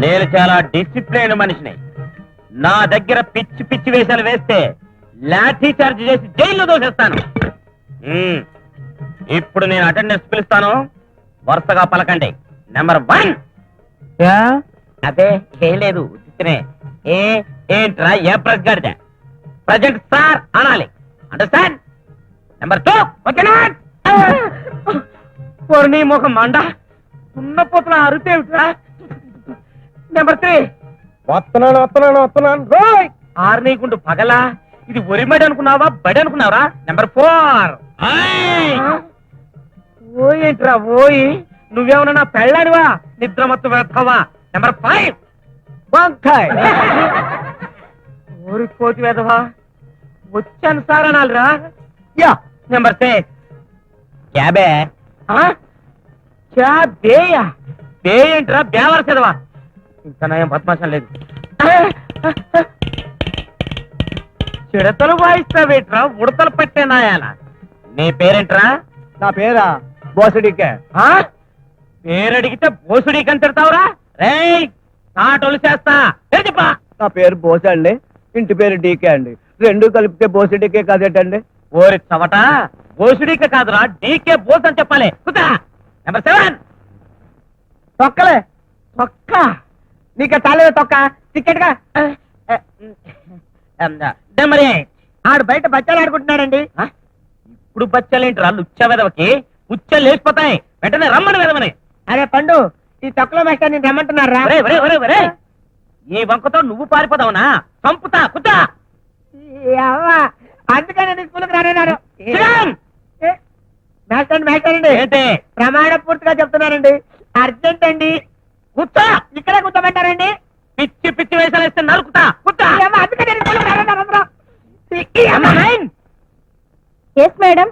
నేను చాలా డిసిప్లైన్ మనిషిని. నా దగ్గర పిచ్చి పిచ్చి వేషాలు వేస్తే లాఠీ చార్జ్ చేసి జైల్లో దోసేస్తాను. ఇప్పుడు నేను అటెండెన్స్ పిలుస్తాను, వరుసగా పలకండి. నెంబర్ 1. అదే ఏం లేదు, ఏంట్రా ఏ ప్రెస్ గాడిద? ప్రజెంట్ సార్ అనాలి, అండర్స్టాండ్? నెంబర్ 2. ఓకేనా? నీ ముఖం మండ ఉన్నపోతున్న అరుపేమిట్రా? నెంబర్ 3. వస్తున్నాను. ఆర్నీకుండు పగలా, ఇది ఒరిమడి అనుకున్నావా, బడి అనుకున్నావరా? నెంబర్ 4. ఏంట్రా ఓయి, నువ్వేమన్నా నా పెళ్ళానివా? నిద్ర మొత్తం వేస్తావా? నెంబర్ 5. వంకాయ్. ఊరి కోతి వేదవా, వచ్చాను సార్ అనాలిరా. నెంబర్ 6. క్యాబే. క్యాబేయా? బే ఏంట్రా, బేవరసేదవా? ఇంకా నయం పద్మాసం లేదు. చిడతలు వాయిస్తావేట్రా, ఉడతలు పట్టే నాయాల. నీ పేరేంట్రా? నా పేరా బోసడికే. పేరడిగితే బోసుడికి అని తిడతావురా? రేయ్ నాటోలు చేస్తా, చెప్పా. నా పేరు బోస అండి, ఇంటి పేరు డీకే అండి. రెండు కలిపితే బోసడికే కదేటండి? ఓరి చవట, బోసుడికే కాదురా, డీకే బోస్ అని చెప్పాలి. నెంబర్ 7. తొక్కలే. తొక్క నీకు తాలేదా తొక్క? టికెట్ గా. నెంబర్ 8. ఆడు బయట బచ్చాలు ఆడుకుంటున్నాడండి. ఇప్పుడు బచ్చలేంట్రా లుచ్చ వెదవకి? ఉచ్చలు లేచిపోతాయి, వెంటనే రమ్మని వెదవని. అరే పండు, ఈ తొక్కలో మేస్టర్ నేను రమ్మంటున్నారా? ఈ వంకతో నువ్వు పారిపోదావునా? చంపుతా, కుట్టా. అందుకని స్కూల్కి రానన్నారు. మేస్టర్ అండి, ఏంటి ప్రమాణ పూర్తిగా చెప్తున్నానండి, అర్జెంట్ అండి. కుట్టా. ఇక్కడే కూర్చోబెట్టారండి. పిచ్చి పిచ్చి వేసాలు వేస్తే నరుకుతా, కుట్టా. అందుకని స్కూల్కి రానన్నారు. Yes madam.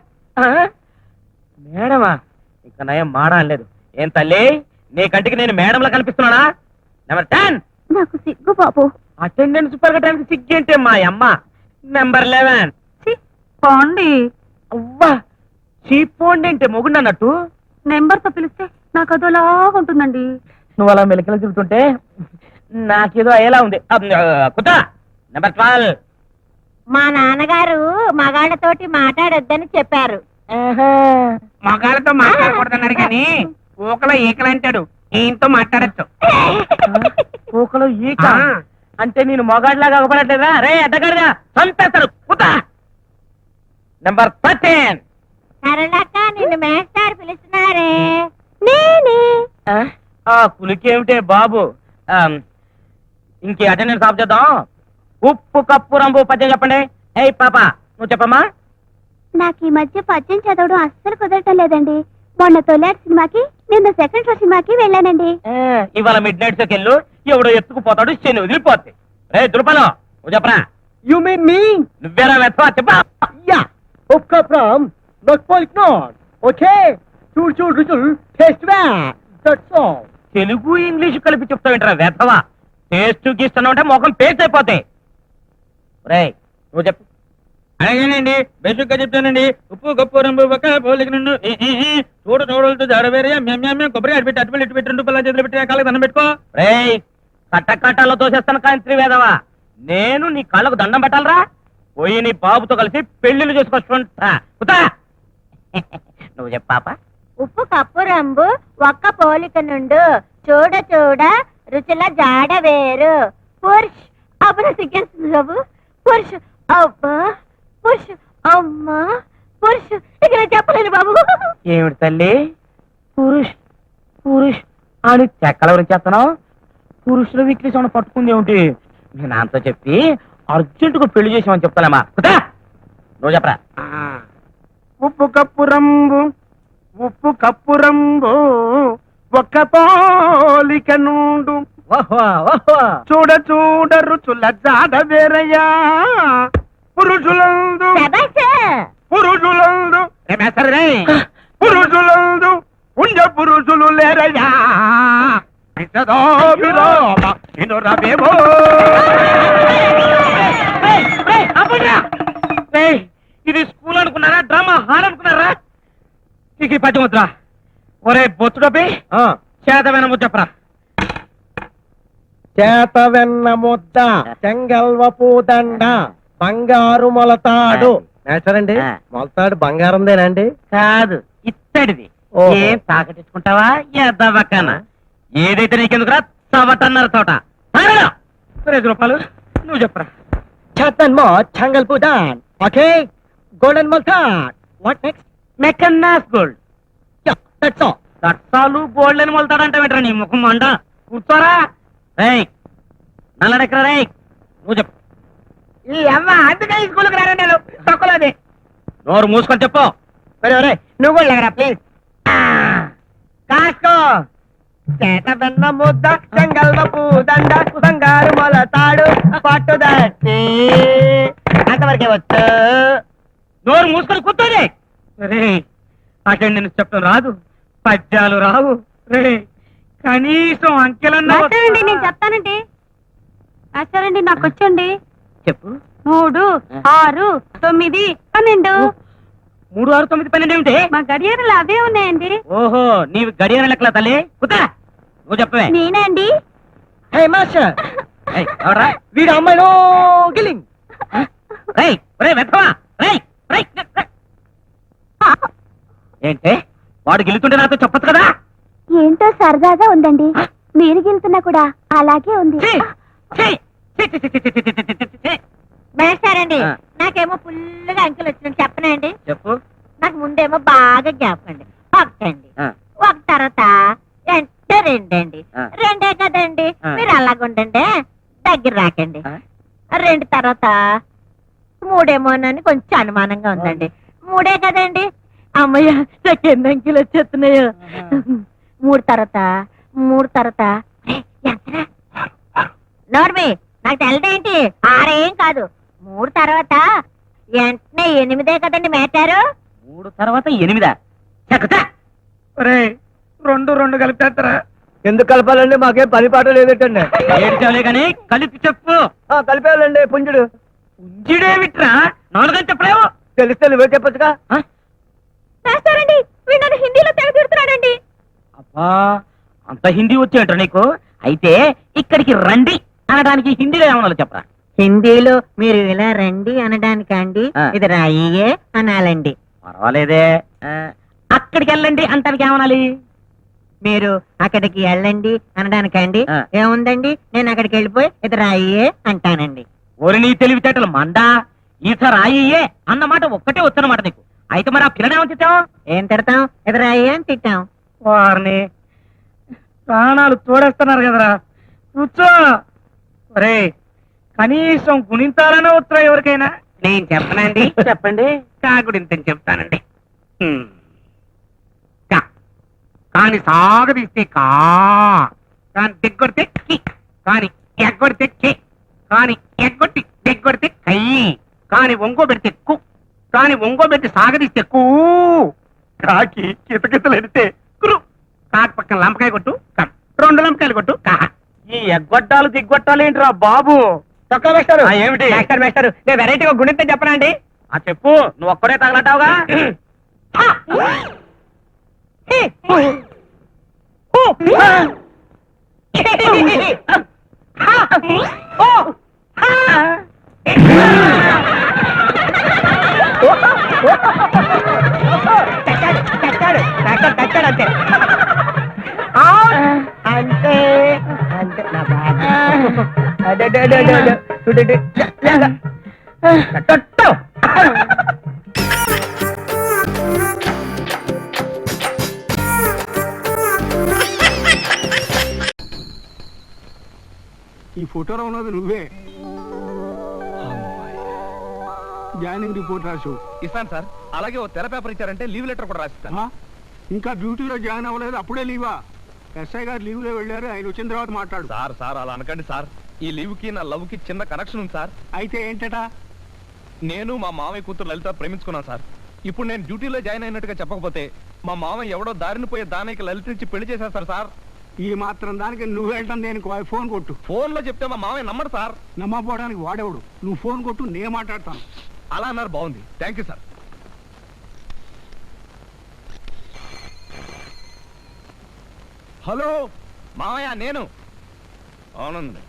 మేడమా? ఇక నయం మాడా లేదు. ఏం తల్లి, నీ కంటికి నేను మేడంలా కనిపిస్తున్నానా? నెంబర్ 10. నాకు సిగ్గు బాబు. అటెండెన్స్ పెరగడానికి సిగ్గేంటే మా అమ్మ. నెంబర్ 11. పోండి. అవ్వా, చీపోండి అంటే మొగుండి అన్నట్టు. నెంబర్ తో పిలిస్తే నాకు అదోలాగా ఉంటుందండి. నువ్వు అలా మెలికలు తిరుగుతుంటే నాకేదో అయ్యేలా ఉంది. కుట్టా. నెంబర్ 12. మా నాన్నగారు మగాళ్ళతోటి మాట్లాడొద్దని చెప్పారు. మగాళ్ళతో మాట్లాడకూడదన్నారు కానీ ఊకలో ఈకలు అంటాడు, ఈయనతో మాట్లాడచ్చు. ఊకలో ఈక అంటే నేను మొగాడిలాగా అవ్వబడట్లేదా? రే అడ్డగాడిగా చంపేస్తారు, కుట్టా. నెంబర్ 13. సరళక్క, నిన్ను మేస్టారు పిలుస్తున్నారే. నేనే. ఆ కులికేమిటే బాబు. ఇంకే అటెండెన్స్ ఆఫ్ చేద్దాం. ఉప్పు కప్పు రంబు పద్యం చెప్పండి. ఏయ్ పాప, నువ్వు చెప్పమ్మా. నాకు ఈ మధ్య పద్యం చదవడం అస్సలు కుదరటం లేదండి. మొన్న తొలాటి సినిమాకి, నిన్న సెకండ్ షో సినిమాకి వెళ్ళానండి. ఇవాళ మిడ్ నైట్ షోకి వెళ్ళు, ఎవడో ఎత్తుకుపోతాడు, శని వదిలిపోద్ది. రే దుర్పలం, నువ్వు చెప్పరా. యు మీన్ మీ? నువ్వేరా వెతవా, చెప్పా. యా, ఉప్పు కప్పు నాట్. ఓకే, చూడు రుచులు taste that's all. Telugu English కలిపి చెప్తావేంట్రా వెతవా? టేస్ట్ గీస్తున్నావు అంటే మొఖం పేస్ట్ అయిపోతాయి. రే నువ్వు చెప్పు. అలాగేనండి, బేసిక్ గా చెప్తానండి. ఉప్పు కప్పు రంబు పక్క పోలిక నుండి చూడలతో జాడవేరే కొబ్బరి అటు పెట్టి అటు పెట్టి 2 రూపాయల చేతులు పెట్టి కాళ్ళకి దండం పెట్టుకో. రే కట్టకట్టాలో తోసేస్తాను కాంత్రి వేదవా. నేను నీ కాళ్ళకు దండం పెట్టాలరా? పోయి నీ బాబుతో కలిసి పెళ్లిళ్ళు చేసుకొచ్చుకుంటా. నువ్వు చెప్పాప. ఉప్పు కప్పు రంబు ఒక్క పోలిక నుండు చూడ రుచుల జాడ వేరు. పురుష్ అప్పుడు సిగ్గేస్తుంది బాబు. పురుష్ అబ్బా, పురుష్ అమ్మా, పురుష్ ఇక చెప్పలేను బాబు. ఏమిటి తల్లి, పురుష్ అని చెక్కల గురించి చేస్తున్నావు? పురుషుల వీక్నెస్ ఏమైనా పట్టుకుంది ఏమిటి? నేను నాతో చెప్పి అర్జెంటుగా పెళ్లి చేసామని చెప్తాలేమా. నువ్వు చెప్పరా. ఉప్పు కప్పు రంబు ఒక్క పోలిక నుండు చూడ రుచుల జాడ వేరయ్యా. పురుషులందు ఉండ పురుషులు లేరయ్యా. ఇది స్కూల్ అనుకున్నారా, డ్రామా హాల్ అనుకున్నారా? ఇక పద్యం వద్దురా. ఒరే బొచ్చుడపి చేతమైన ముచ్చప్రా. చేత వెన్న ముద్ద చెంగల్వపు దండ బంగారు మొలతాడు మేస్టారండి ఆ. మొలతాడు బంగారందేనండి కాదు ఇత్తడిది. ఓహో. ఏం తాకటించుకుంటావా ఎద్దవక్కన? ఏదైతే నీకెందుకురా చవటన్నర తోట. 5 రూపాయలు నువ్వు చెప్పరా. చేతన్ మో చెంగల్పు దాన్ ఓకే గోల్డెన్ మొలతాడ్ వాట్ నెక్స్ట్ మెకన్నాస్ గోల్డ్. దట్స్ ఆల్ దట్టాలు గోల్డ్ అని మొలతాడంటే వెంటరా నీ ముఖం మండ. కూర్చోరా. రేయ్ నల్లడెక్కరా రేయ్. నువ్వు చెప్పు. ఈ అమ్మ అందుకే ఈ స్కూల్కి రాను నేను తక్కువది. నోరు మూసుకొని చెప్పు. నువ్వు కూడా లేకరా ప్లీజ్ కాసుకో. చేత వెన్న ముద్ద చెంగల్వపు దండ బంగారు మొలతాడు పట్టుదట్టి అంతవరకే వచ్చు నోరు మూసుకొని కూర్చోదే. రే నాకేం నేను చెప్పడం రాదు, పద్యాలు రావు. రే కనీసం అంకెలన్నా మాస్టారండి నేను చెప్తానండి. మాస్టారండి నాకు వచ్చండి. చెప్పు. 3, 6, 9, 12. 3, 6, 9, 12 ఏమిటి? మా గడియారాలు అవే ఉన్నాయండి. ఓహో నీవు గడియార లెక్కల తల్లి. కుతా నువ్వు చెప్పవే. నేనే అండి. హే మాస్టర్ ఏయ్, ఎవడ్రా? వీడు అమ్మాయిలో గిలింగ్ రేయ్ రేయ్ వెతవా. రేయ్ రేయ్ రేయ్. ఏంటే వాడు గెలుతుంటే నాతో చెప్పొచ్చు కదా. ఏంటో సరదాగా ఉందండి. మీరు గెలుతున్నా కూడా అలాగే ఉంది. ఛీ, ఛీ, ఛీ, ఛీ, ఛీ, ఛీ, ఛీ, ఛీ, ఛీ, ఛీ, ఛీ. మేస్టారండి ఆ. నాకేమో ఫుల్గా అంకెలు వచ్చినట్టు చెప్పనండి. చెప్పు. నాకు ముందేమో బాగా జ్ఞాపకం అండి. ఒకటండి, ఆ, ఒక తర్వాత అంటే 2 అండి. ఆ. 2 కదండి. ఆ. మీరు అలాగుండండి, దగ్గర రాకండి. ఆ. 2 తర్వాత 3 కొంచెం అనుమానంగా ఉందండి. 3 కదండి. అమ్మయ్య నాకు ఎన్ని అంకెలు వచ్చేస్తున్నాయో. 3 తర్వాత ఎంతరా? నోర్మి నాకు తెలదేంటి 6 ఏం కాదు. 3 తర్వాత వెంటనే 8 కదండి మేటారు. 3 తర్వాత 8. చెక్కుతా. రేయ్ 2, 2 కలిపేస్తారా? ఎందుకు కలపాలండి మాకేం పని పాట లేదటండి ఏడ్చావులే కానీ కలిపి చెప్పు. కలిపేయాలండి పుంజుడు పుంజిడేమిట్రా 4 అని చెప్పలేవు. తెలిస్తే నువ్వే చెప్పొచ్చుగా మేస్టారండి వీడు నన్ను హిందీలో తెగ తిడుతున్నాడండి. అబ్బా అంత హిందీ వచ్చేంట నీకు? అయితే ఇక్కడికి రండి అనడానికి హిందీలో ఏమన్నా చెప్పరా. హిందీలో మీరు ఇలా రండి అనడానికండి, ఆ. ఇది రాయియే అనాలండి. పర్వాలేదే. అక్కడికి వెళ్ళండి అంటానికి ఏమనాలి? మీరు అక్కడికి వెళ్ళండి అనడానికండి, ఆ. ఏముందండి నేను అక్కడికి వెళ్ళిపోయి ఇది రాయియే అంటానండి. ఓరి నీ తెలివితేటలు మండా. ఈత రాయియే అన్నమాట ఒక్కటే వచ్చనమాట నీకు. అయితే మరి ఆ పిల్లనేమని తిట్టావు? ఏం తిడతాం? ఇది రాయియే అని తిట్టాం. వారిని ప్రాణాలు తోడేస్తున్నారు కదరా. కూర్చో. ఒరే కనీసం గుణింతాలనే వచ్చరా ఎవరికైనా? నేను చెప్పనండి. చెప్పండి. కాకుడింతని చెప్తానండి. కాని సాగదీస్తే కా, కాని దిగ్గొడితే కి, కాని ఎగ్గొడితే కి, కాని ఎగ్గొట్టి దిగ్గొడితే కై, కాని ఒంగోబెడితే కు, కాని ఒంగోబెట్టి సాగదీస్తే కూ, కాకి కితకితలెడితే కురు, కాకి పక్కన లంపకాయ కొట్టు కా, 2 లంపకాయలు కొట్టు కా. ఈ ఎగ్గొట్టాలు దిగ్గొట్టాలు ఏంట్రా బాబు? ఏమిటి మేస్టర్ నేను వెరైటీగా గుణింతం చెప్పనా అండి చెప్పు. నువ్వు ఒక్కడే తగలటావుగా. అంతే అంతే నా బాగా ఈ ఫోటోలో ఉన్నది నువ్వే. జాయినింగ్ రిపోర్ట్ రాసు. ఇస్తాను సార్. అలాగే ఓ తెర పేపర్ ఇచ్చారంటే లీవ్ లెటర్ కూడా రాసిస్తాను. ఆ? ఇంకా డ్యూటీలో జాయిన్ అవ్వలేదు, అప్పుడే లీవా? ఎస్ఐ గారు లీవ్లో వెళ్ళారు, ఆయన వచ్చిన తర్వాత మాట్లాడు. సార్ సార్ అలా అనకండి సార్. ఈ లీవ్ కి నా లవ్ కి చిన్న కనెక్షన్ ఉంది సార్. అయితే ఏంటట? నేను మా మామయ్య కూతురు లలిత ప్రేమించుకున్నాను సార్. ఇప్పుడు నేను డ్యూటీలో జాయిన్ అయినట్టుగా చెప్పకపోతే మా మామయ్య ఎవడో దారిని పోయే దానికి లలిత నుంచి పెళ్లి చేసేస్తారు సార్. ఈ మాత్రం దానికి నువ్వు వెళ్ళటం దేనికి? ఫోన్ కొట్టు. ఫోన్ లో చెప్తే మా మామయ్య నమ్మడు సార్. నమ్మపోవడానికి వాడేవాడు. నువ్వు ఫోన్ కొట్టు, నేను మాట్లాడతాను. అలా అన్నారు. బాగుంది, థ్యాంక్ యూ సార్. హలో మామయ్య, నేను అవునండి,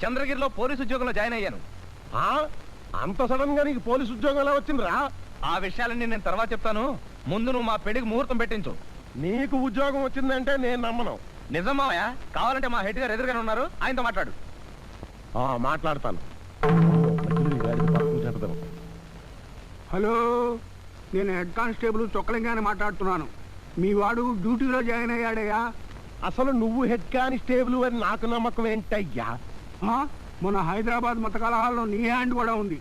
చంద్రగిరిలో పోలీసు ఉద్యోగంలో జాయిన్ అయ్యాను. అంత సడన్ గా నీకు పోలీసు ఉద్యోగం ఎలా వచ్చిందిరా? ఆ విషయాలన్నీ నేను తర్వాత చెప్తాను. ముందు నువ్వు మా పెళ్లికి ముహూర్తం పెట్టించు. నీకు ఉద్యోగం వచ్చిందంటే నేను నమ్మను. నిజం మావయ్య, కావాలంటే మా హెడ్ గారు ఎదురుగానే ఉన్నారు, ఆయనతో మాట్లాడు. మాట్లాడతాను. హలో, నేను హెడ్ కానిస్టేబుల్ చొక్కలింగానే మాట్లాడుతున్నాను. మీ వాడు డ్యూటీలో జాయిన్ అయ్యాడయ్యా. అసలు నువ్వు హెడ్ కానిస్టేబుల్ అని నాకు నమ్మకం ఏంటయ్యా? మన హైదరాబాద్ మతకలహాల్లో నీ హ్యాండ్ కూడా ఉంది.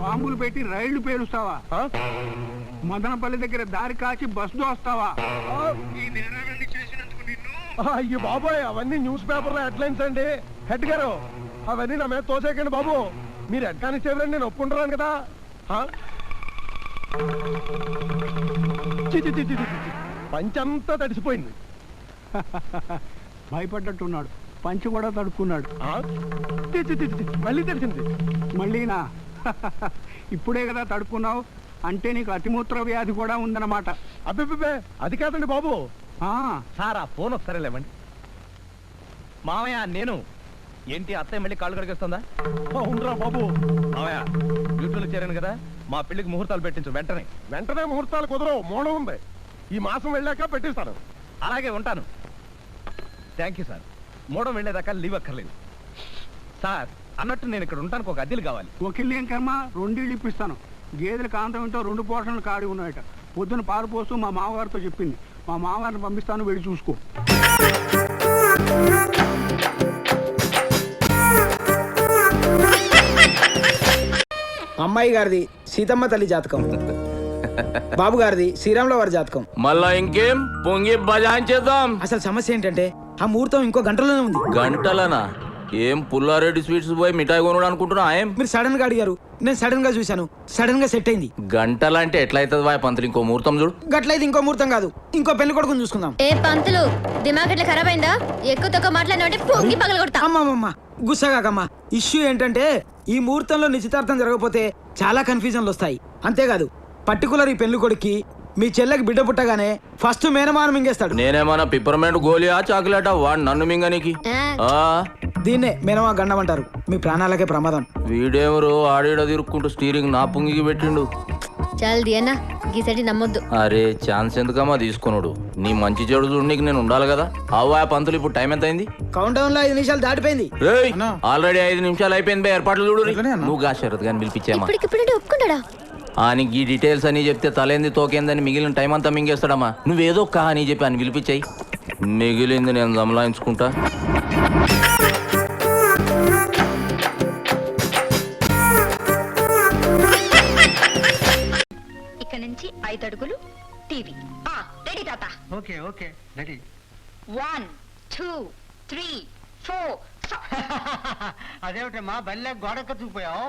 బాంబులు పెట్టి రైళ్లు పేలుస్తావా? మదనపల్లి దగ్గర దారి కాచి బస్ దోస్తావా? అయ్యో బాబోయ్, అవన్నీ న్యూస్ పేపర్లో హెడ్లైన్స్ అండి. హెడ్ గారు, అవన్నీ నా మీద తోసేకండి బాబు. మీరు హెడ్ కానిస్టేబుల్ అని నేను ఒప్పుకుంటున్నాను కదా. పంచంతా తడిసిపోయింది. భయపడ్డట్టున్నాడు. పంచి కూడా తడుక్కున్నాడు. మళ్ళీ తడిసింది. మళ్ళీనా? ఇప్పుడే కదా తడుక్కున్నావు, అంటే నీకు అతిమూత్ర వ్యాధి కూడా ఉందన్నమాట. అబ్బే, అది కాదండి బాబు. సార్, ఆ ఫోన్ ఒకసారి లేవండి. మావయ్య, నేను ఏంటి అత్తయ్య మళ్ళీ కాళ్ళు కడిగేస్తుందా? అవునరా బాబు. మావయ్య, డ్యూటీలో చేరాను కదా, మా పెళ్లికి ముహూర్తాలు పెట్టించు వెంటనే. వెంటనే ముహూర్తాలు కుదరవు, మూడం ఉంది. ఈ మాసం వెళ్ళాక పెట్టిస్తాను. అలాగే ఉంటాను. Thank you sir. మూడం వెళ్ళేదాకా లీవ్ అక్కర్లేదు. సార్, అన్నట్టు నేను ఇక్కడ ఉంటానికి ఒక అద్దెలు కావాలి. వకీల్ ఏం కర్మ, 2 ఇళ్ళు ఇప్పిస్తాను. గేదెల కాంతంతో 2 పోర్షన్లు కాడి ఉన్నాయట. పొద్దున పాలు పోస్తూ మా మామగారితో చెప్పింది. మా మామగారిని పంపిస్తాను, వెళ్ళి చూసుకో. అమ్మాయి గారిది సీతమ్మ తల్లి జాతకం, బాబు గారిది శ్రీరాముల వారి జాతకం. మళ్ళా ఇంకేం పొంగి బజాయించేద్దాం. అసలు సమస్య ఏంటంటే ఆ ముహూర్తం ఇంకో గంటలోనే ఉంది. గంటలనా? ఏం పుల్లారెడ్డి స్వీట్స్ పోయి మిఠాయి కొనుడు అనుకుంటున్నా? ఏం మీరు సడన్ గా అడిగారు, నేను సడన్ గా చూశాను, సడన్ గా సెట్ అయింది. గంటలంటే ఎట్లయితుంది వాయ్ పంతులు? ఇంకో ముహూర్తం చూడు. గట్లయితే ఇంకో ముహూర్తం కాదు, ఇంకో పెళ్లి కొడుకుని చూసుకుందాం. ఏ పంతులు, దిమాగ్ ఎట్లా ఖరాబ్ అయిందా? ఎక్కువ తక్కువ మాట్లాడినా పొంగి పగల కొడతా. అమ్మమ్మమ్మ, గుస్సాగాకమ్మా. ఇష్యూ ఏంటంటే ఈ ముహూర్తంలో నిశ్చితార్థం జరగకపోతే చాలా కన్ఫ్యూజన్లు వస్తాయి. అంతేకాదు, పర్టికులర్ ఈ పెళ్లి కొడుక్కి మీ చెల్లెకి బిడ్డ పుట్టగానే ఫస్ట్ మేనమానం మింగేస్తాడు. నేనేమన్నా పిప్పర్మెంట్ గోలియా చాక్లెటా వాడు నన్ను మింగనికి? దీన్నే మేనమా గండం అంటారు. మీ ప్రాణాలకే ప్రమాదం. వీడెవరు ఆడేడ తిరుక్కుంటూ స్టీరింగ్ నా పుంగికి పెట్టిండు. చాలు దియన్నా, గీసటి నమ్మొద్దు. అరే, ఛాన్స్ ఎందుకమ్మా తీసుకున్నాడు? నీ మంచి చెడు చూడడానికి నేను ఉండాలి కదా. అవ్వా పంతులు, ఇప్పుడు టైం ఎంత అయింది? కౌంట్ డౌన్ లో 5 నిమిషాలు దాటిపోయింది. ఆల్రెడీ 5 నిమిషాలు అయిపోయింది. ఏర్పాట్లు చూడు. నువ్వు గా శరత్ గాని పిలిపించామా? ఇప్పటికిప్పుడు ఒప్పుకున్నాడా? ఆయనకి ఈ డీటెయిల్స్ అని చెప్తే తలేంది తోకేందని మిగిలిన టైం అంతా మింగేస్తాడమ్మా. నువ్వేదో అని చెప్పి అని పిలిపించాయి, మిగిలింది నేను దమలాయించుకుంటా. ఇక్కడ నుంచి 5 అడుగులు టీవీ. రెడీ తాత? Okay okay, ready. 1 2 3 4. అదేమిటమ్మా బల్లె గోడక చూపోయావు?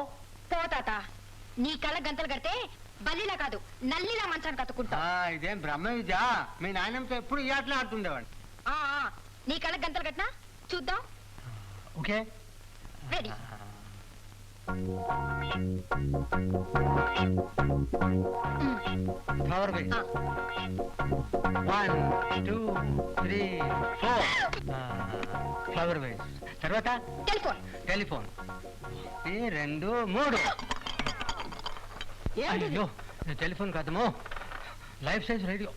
పో తాత, నీ కళ్ళ గంతలు కడితే బల్లిలా కాదు నల్లిలా మంచాన్ని కత్తుకుంటా. ఇదేం బ్రహ్మ విద్య? మీ నాయనంతో ఎప్పుడు ఈ ఆటలు ఆడుతుండేవాడు. నీ కళ్ళ గంతలు కట్టినా చూద్దాం. Okay, ready. Flower vase. 1 2 3 4. Flower vase. తర్వాత టెలిఫోన్. టెలిఫోన్. 2 3. అయ్యో, టెలిఫోన్ కాదమో, life size radio.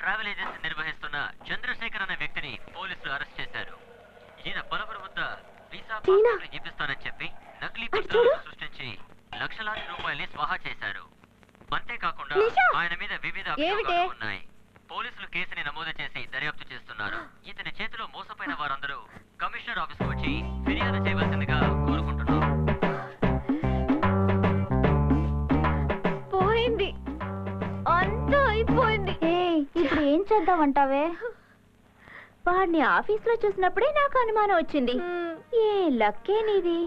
Travel agency నిర్వహిస్తున్న చంద్రశేఖర్ అనే వ్యక్తిని పోలీసులు అరెస్ట్ చేశారు. ఈయన పలువురు వద్ద వీసా పాస్పోర్ట్లు చూపిస్తానని చెప్పి నకిలీ పత్రాలను సృష్టించి లక్షలాది రూపాయల్ని స్వాహా చేశారు. అంతేకాకుండా ఆయన మీద వివిధ అభియోగాలు ఉన్నాయి. పోలీసులు కేసుని నమోదు చేసి దర్యాప్తు చేస్తున్నారు. ఇతని చేతిలో మోసపోయిన వారందరూ కమిషనర్ ఆఫీస్ కు వచ్చి ఫిర్యాదు చేయవలసిందిగా కోరుకుంటున్నాం. పోయింది, అంతా అయిపోయింది. ఇప్పుడు ఏం చేద్దామంటావే? వాడిని ఆఫీస్ లో చూసినప్పుడే నాకు అనుమానం వచ్చింది. ఏ లక్కే నీది.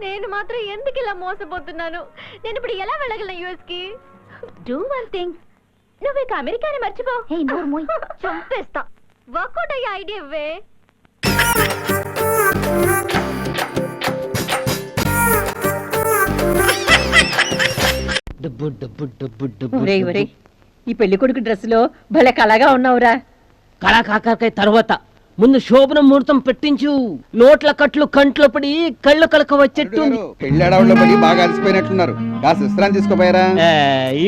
నేను మాత్రం ఎందుకు ఇలా మోసపోతున్నాను? నేను ఇప్పుడు ఎలా వెళ్ళగలను యుఎస్ కి? డూ వన్ థింగ్, నువ్వు ఇక అమెరికాని మర్చిపో. చంపేస్తా. వర్కౌట్ అయ్యే ఐడియా ఇవ్వే. The ఒరేయ్ ఒరేయ్, ఈ పెళ్లి కొడుకు డ్రెస్ లో భలే కళగా ఉన్నావురా. కళాకాకరకాయ తర్వాత ముందు శోభన ముహూర్తం పెట్టించు. నోట్ల కట్లు కంట్లో పడి కళ్ళు కలక వచ్చేట్టు. పెళ్ళాడవుల్లో పడి బాగా అలసిపోయినట్లున్నారు. కాస్త విశ్రాంతి తీసుకోపోయారా?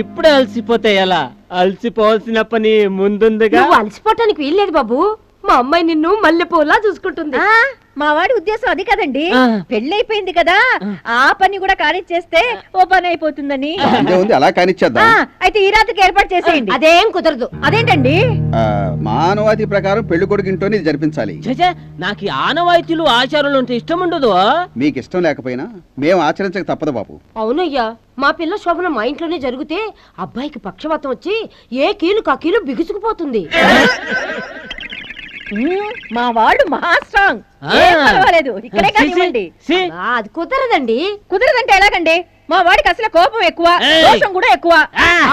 ఇప్పుడే అలసిపోతే ఎలా? అలసిపోవాల్సిన పని ముందుందిగా. నువ్వు అలసిపోవటానికి వీల్లేదు బాబు. మా అమ్మాయి నిన్ను మల్లెపూలా చూసుకుంటుంది. మా వాడి ఉద్దేశం అది కదండి, పెళ్ళైపోయింది కదా, ఆ పని కూడా కానిచ్చేస్తే ఓ పని అయిపోతుందని. ఉంది, అలా కానిచ్చేద్దాం. అయితే ఈ రాత్రికి ఏర్పాటు చేసేయండి. అదేం కుదరదు. అదేంటండి? మానవాది ప్రకారం పెళ్లి కొడుకు ఇంట్లోనే ఇది జరిపించాలి. నాకు ఆనవాయితీలు ఆచారాలు అంటే ఇష్టం ఉండదు. మీకు ఇష్టం లేకపోయినా మేము ఆచరించక తప్పదు బాబు. అవునయ్యా, మా పిల్ల శోభన మా ఇంట్లోనే జరిగితే అబ్బాయికి పక్షవాతం వచ్చి ఏ కీలు కా కీలు బిగుసుకుపోతుంది. మా వాడు మహా స్ట్రాంగ్, ఏం పర్వాలేదు, ఇక్కడే కానివ్వండి. అది కుదరదండి. కుదరదంటే ఎలాగండి? మా వాడికి అసలు కోపం ఎక్కువ, రోషం కూడా ఎక్కువ.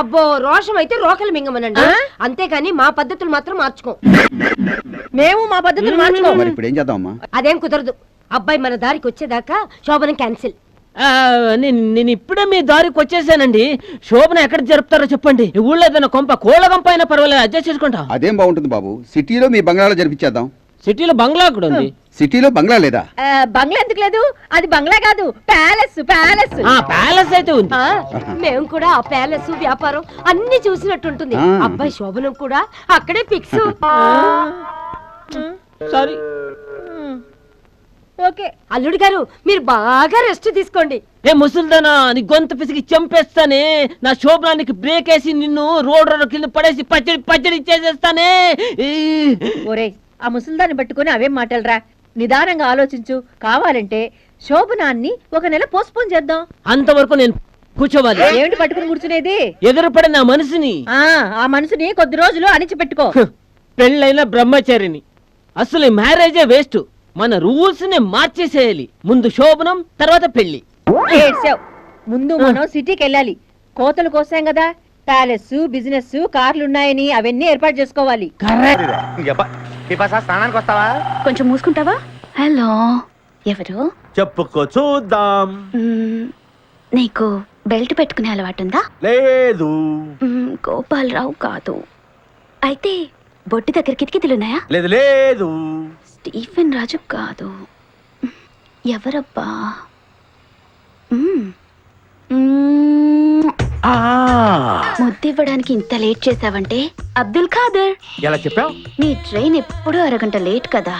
అబ్బో, రోషం అయితే రోకలు మింగమనండి, అంతేగాని మా పద్ధతులు మాత్రం మార్చుకో. మేము మా పద్ధతులు మార్చుకో. మరి ఇప్పుడు ఏం చేద్దామమ్మా? అదేం కుదరదు. అబ్బాయి మన దారికి వచ్చేదాకా శోభనం క్యాన్సిల్. నేను ఇప్పుడే మీ దారికి వచ్చేసానండి. శోభన ఎక్కడ జరుపుతారో చెప్పండి. ఊళ్ళో ఏదైనా కొంప కోళ్ళగంప అయినా పర్వాలేదు, అడ్జస్ట్ చేసుకుంటా. అదేం బాగుంటుంది బాబు, సిటీలో మీ బంగ్లాలో జరిపించేద్దాం. సిటీలో బంగ్లా కూడా ఉంది. సిటీలో బంగ్లా లేదా? బంగ్లా ఎందుకు లేదు? అది బంగ్లా కాదు, ప్యాలెస్. ప్యాలెస్ ప్యాలెస్ అయితే ఉంది. మేము కూడా ఆ ప్యాలెస్ వ్యాపారం అన్ని చూసినట్టుంటుంది. అబ్బాయి శోభనం కూడా అక్కడే ఫిక్స్. సారీ. ఓకే అల్లుడు గారు, మీరు బాగా రెస్ట్ తీసుకోండి. ఏ ముసల్దానా, నీ గొంతు పిసికి చంపేస్తానే. నా శోభనానికి బ్రేక్ వేసి నిన్ను రోడ్ కింద పడేసి పచ్చడి చేసేస్తానే. ఒరేయ్, ఆ ముసల్దాన్ని పట్టుకుని అవేం మాటలరా, నిదానంగా ఆలోచించు. కావాలంటే శోభనాన్ని 1 నెల పోస్ట్పోన్ చేద్దాం. అంతవరకు నేను కూర్చోవాలి. ఏమిటి పట్టుకుని కూర్చునేది? ఎదురుపడిన నా మనసుని, ఆ మనసుని కొద్ది రోజులు అణిచిపెట్టుకో. పెళ్ళైన బ్రహ్మచారిని. అసలు ఈ మ్యారేజే వేస్ట్. మన రూల్స్ ని మార్చేసేయాలి. ముందు శోభనం, తర్వాత పెళ్లి. ఏడ్చావ్. ముందు మనం సిటీకి వెళ్ళాలి. కోతలు కోసాం కదా, ప్యాలెస్, బిజినెస్, కార్లున్నాయని అవన్నీ ఏర్పాటు చేసుకోవాలి. స్నానానికి వస్తావా? కొంచెం మూసుకుంటావా? హలో, ఎవరు? చెప్పుకో చూద్దాం. నీకు బెల్ట్ పెట్టుకునే అలవాటు ఉందా? లేదు. గోపాలరావు కాదు. అయితే బొట్టి దగ్గర కిటికీలున్నాయా? లేదు లేదు. స్టీఫెన్ రాజు కాదు. ఎవరబ్బా? ముద్దివ్వడానికి ఇంత లేట్ చేసావంటే అబ్దుల్ ఖాదర్. ఎలా చెప్పావు? నీ ట్రైన్ ఎప్పుడూ 1 అరగంట లేట్ కదా.